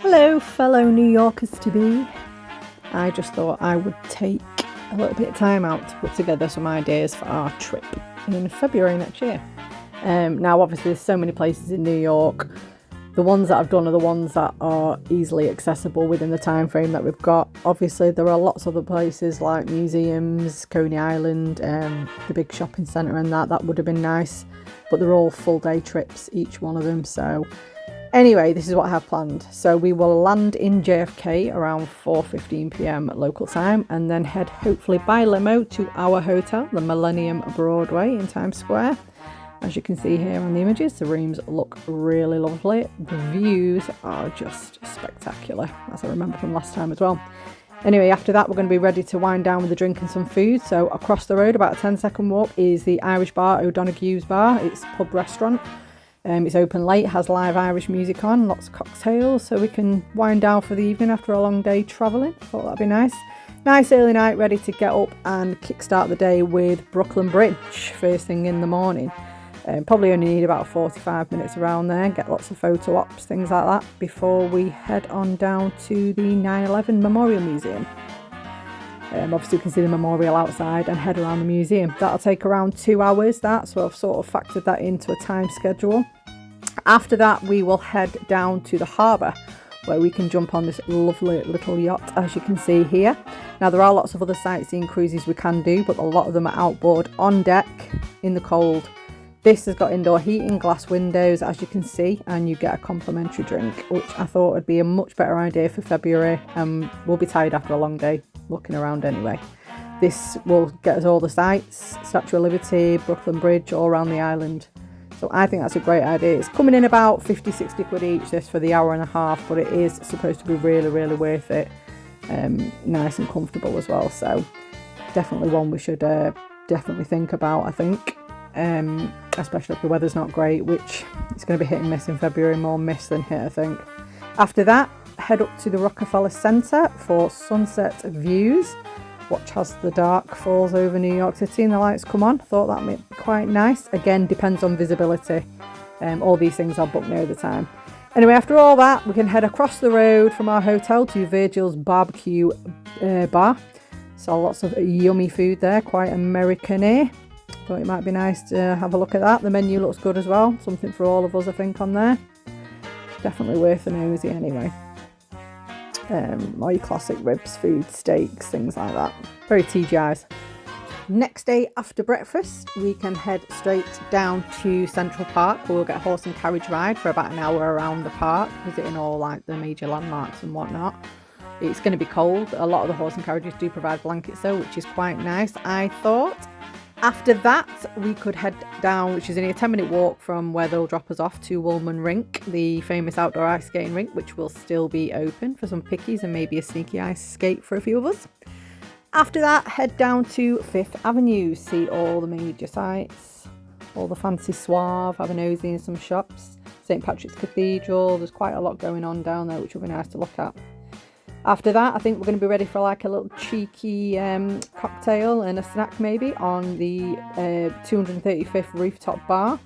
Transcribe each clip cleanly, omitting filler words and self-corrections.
Hello, fellow New Yorkers to be. I just thought I would take a little bit of time out to put together some ideas for our trip in February next year. Now, obviously, there's so many places in New York. The ones that I've done are the ones that are easily accessible within the time frame that we've got. Obviously, there are lots of other places like museums, Coney Island, the big shopping centre and that would have been nice. But they're all full day trips, each one of them, so... Anyway, this is what I have planned. So we will land in JFK around 4:15 p.m. local time and then head hopefully by limo to our hotel, the Millennium Broadway in Times Square. As you can see here on the images, the rooms look really lovely. The views are just spectacular, as I remember from last time as well. Anyway, after that, we're going to be ready to wind down with a drink and some food. So across the road, about a 10-second walk, is the Irish bar, O'Donoghue's Bar. It's a pub restaurant. It's open late, has live Irish music on, lots of cocktails, so we can wind down for the evening after a long day travelling. Thought that'd be nice. Nice early night, ready to get up and kickstart the day with Brooklyn Bridge first thing in the morning. Probably only need about 45 minutes around there, get lots of photo ops, things like that, before we head on down to the 9/11 Memorial Museum. Obviously, we can see the memorial outside and head around the museum. That'll take around 2 hours, so I've sort of factored that into a time schedule. After that, we will head down to the harbour, where we can jump on this lovely little yacht, as you can see here. Now, there are lots of other sightseeing cruises we can do, but a lot of them are outboard on deck in the cold. This has got indoor heating, glass windows, as you can see, and you get a complimentary drink, which I thought would be a much better idea for February. We'll be tired after a long day looking around anyway. This will get us all the sights, Statue of Liberty, Brooklyn Bridge, all around the island. So I think that's a great idea. It's coming in about 50-60 quid each, this for the hour and a half, but it is supposed to be really, really worth it. Nice and comfortable as well. So definitely one we should definitely think about, I think. Especially if the weather's not great, which it's going to be hit and miss in February, more miss than hit, I think. After that, head up to the Rockefeller Center for sunset views. Watch as the dark falls over New York City and the lights come on. Thought that might be quite nice. Again, depends on visibility. All these things are booked near the time. Anyway, after all that, we can head across the road from our hotel to Virgil's Barbecue Bar. So lots of yummy food there, quite American-y. Thought it might be nice to have a look at that. The menu looks good as well. Something for all of us, I think, on there. Definitely worth a nosy anyway. All your classic ribs, food, steaks, things like that. Very TGI's. Next day after breakfast, we can head straight down to Central Park. We'll get a horse and carriage ride for about an hour around the park, visiting all like the major landmarks and whatnot. It's going to be cold. A lot of the horse and carriages do provide blankets though, which is quite nice, I thought. After that, we could head down, which is only a 10-minute walk from where they'll drop us off, to Woolman Rink, the famous outdoor ice skating rink, which will still be open for some pickies and maybe a sneaky ice skate for a few of us. After that, head down to Fifth Avenue, see all the major sites, all the fancy suave, have a nosy in some shops. St. Patrick's Cathedral, there's quite a lot going on down there, which will be nice to look at. After that, I think we're going to be ready for like a little cheeky cocktail and a snack maybe on the 235th Rooftop Bar.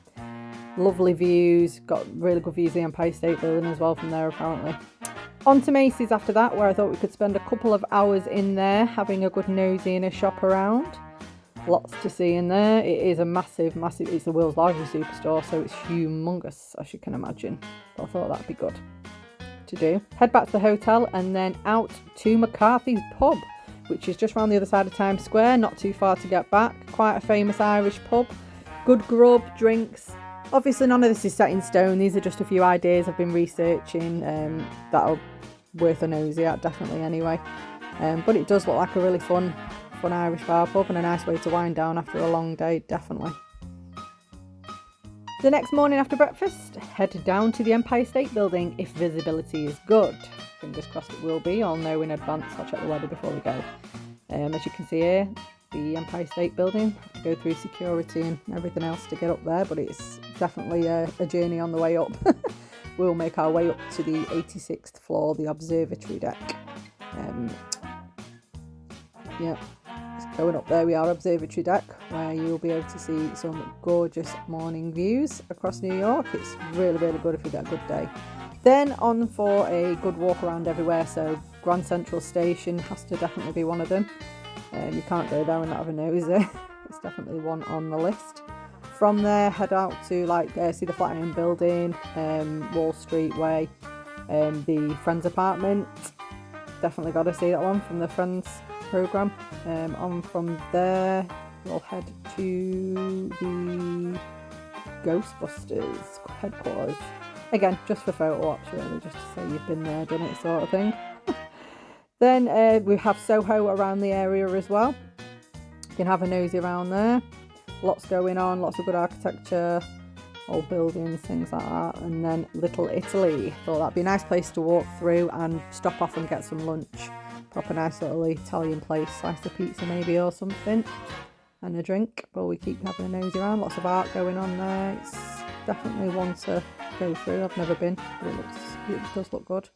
Lovely views, got really good views of the Empire State Building as well from there apparently. On to Macy's after that, where I thought we could spend a couple of hours in there having a good nosy and a shop around. Lots to see in there. It is a massive, it's the world's largest superstore, so it's humongous, as you can imagine. But I thought that'd be good to do. Head back to the hotel and then out to McCarthy's Pub, which is just around the other side of Times Square, not too far to get back. Quite a famous Irish pub. Good grub, drinks. Obviously none of this is set in stone. These are just a few ideas I've been researching that are worth a nosy at, definitely anyway. But it does look like a really fun Irish bar pub and a nice way to wind down after a long day, definitely. The next morning after breakfast, head down to the Empire State Building if visibility is good. Fingers crossed it will be. I'll know in advance. I'll check the weather before we go. As you can see here, the Empire State Building. Have to go through security and everything else to get up there, but it's definitely a journey on the way up. We'll make our way up to the 86th floor, the observatory deck. Going up there, we are observatory deck, where you'll be able to see some gorgeous morning views across New York. It's really, really good if you get a good day. Then on for a good walk around everywhere. So Grand Central Station has to definitely be one of them. You can't go there and not have a nosy. It's definitely one on the list. From there, head out to see the Flatiron Building, Wall Street Way, the Friends apartment. Definitely got to see that one from the Friends programme. On from there, we'll head to the Ghostbusters headquarters. Again, just for photo ops, really, just to say you've been there, done it, sort of thing. Then we have Soho around the area as well. You can have a nosy around there. Lots going on, lots of good architecture, old buildings, things like that. And then Little Italy. Thought that'd be a nice place to walk through and stop off and get some lunch. Proper nice little Italian place, slice of pizza maybe or something. And a drink, but we keep having a nosy around. Lots of art going on there. It's definitely one to go through. I've never been, but it does look good.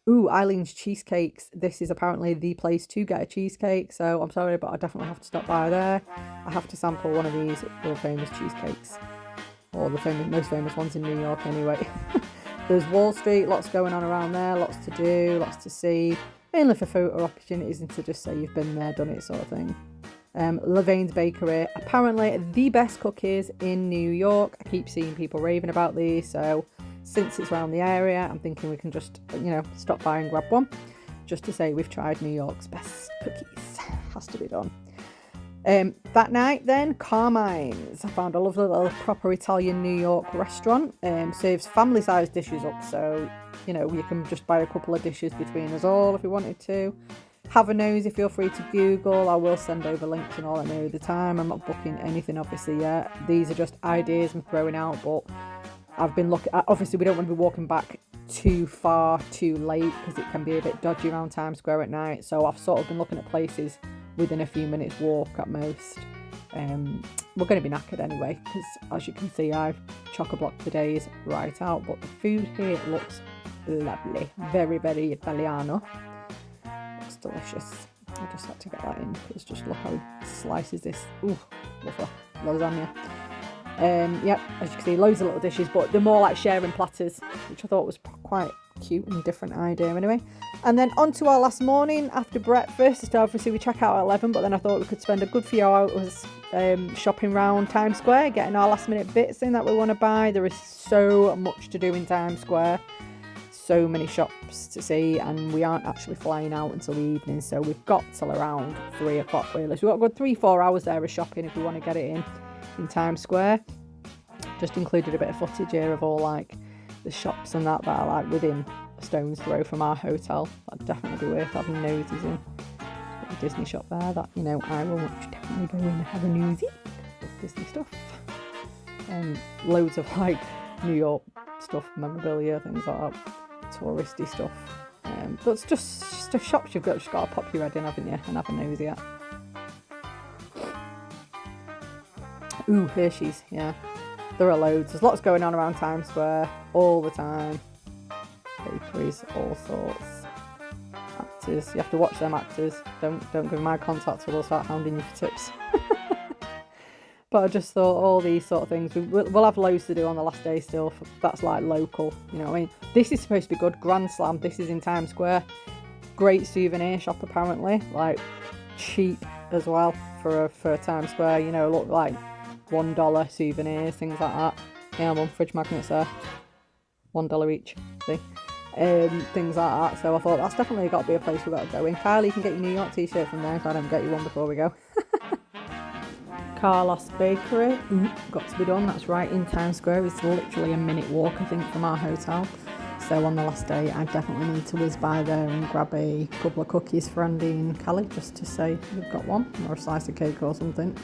Ooh, Eileen's Cheesecakes. This is apparently the place to get a cheesecake, so I'm sorry, but I definitely have to stop by there. I have to sample one of these world famous cheesecakes, or the most famous ones in New York anyway. There's Wall Street, lots going on around there, lots to do, lots to see, mainly for photo opportunities and to just say you've been there, done it, sort of thing. Levain's Bakery, apparently the best cookies in New York. I keep seeing people raving about these, so since it's around the area, I'm thinking we can just, stop by and grab one, just to say we've tried New York's best cookies. Has to be done. That night then, Carmine's. I found a lovely little proper Italian New York restaurant. Serves family-sized dishes up, so, you can just buy a couple of dishes between us all if you wanted to. Have a nosy, feel free to Google. I will send over links and all at near the time. I'm not booking anything obviously yet. These are just ideas I'm throwing out, but I've been looking, obviously we don't want to be walking back too far too late because it can be a bit dodgy around Times Square at night. So I've sort of been looking at places within a few minutes walk at most. We're going to be knackered anyway because as you can see I've chock-a-blocked the days right out, but the food here looks lovely. Very, very Italiano. Looks delicious. I just had to get that in because just look how he slices this. Ooh, lovely. Lasagna. Yep, as you can see, loads of little dishes, but they're more like sharing platters, which I thought was quite cute and different idea anyway. And then on to our last morning after breakfast. Obviously we check out at 11, but then I thought we could spend a good few hours shopping around Times Square, getting our last minute bits in that we want to buy. There is so much to do in Times Square, so many shops to see, and we aren't actually flying out until the evening, so we've got till around 3 o'clock really. So we've got a good 3-4 hours there of shopping if we want to get it in Times Square. Just included a bit of footage here of all the shops and that are within a stone's throw from our hotel. That'd definitely be worth having noses in. Got a Disney shop there that I will definitely go in and have a nosy with Disney stuff. And loads of New York stuff, memorabilia, things like that, touristy stuff. But it's just shops you've just got to pop your head in, haven't you, and have a nosy at. Ooh, Hershey's, yeah. There are loads. There's lots going on around Times Square all the time. Bakeries, all sorts. Actors, you have to watch them actors. Don't give them my contact or they'll start hounding you for tips. But I just thought all these sort of things. We'll have loads to do on the last day still. That's local, you know what I mean? This is supposed to be good. Grand Slam, this is in Times Square. Great souvenir shop apparently. Cheap as well for Times Square. Look like $1 souvenirs, things like that. Yeah, I'm on fridge magnets there. $1 each. See? Things like that. So I thought that's definitely got to be a place we've got to go in. Kylie, you can get your New York t-shirt from there if I don't get you one before we go. Carlos Bakery. Ooh, got to be done. That's right in Times Square. It's literally a minute walk, I think, from our hotel. So on the last day, I definitely need to whiz by there and grab a couple of cookies for Andy and Callie, just to say we've got one, or a slice of cake or something.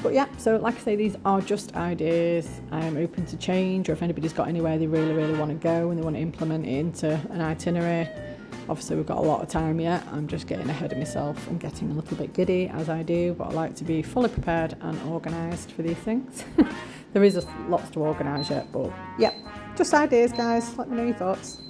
But yeah, so like I say, these are just ideas. I'm open to change, or if anybody's got anywhere they really, really want to go and they want to implement it into an itinerary. Obviously, we've got a lot of time yet. I'm just getting ahead of myself and getting a little bit giddy, as I do, but I like to be fully prepared and organised for these things. There is lots to organise yet, but yeah, just ideas, guys. Let me know your thoughts.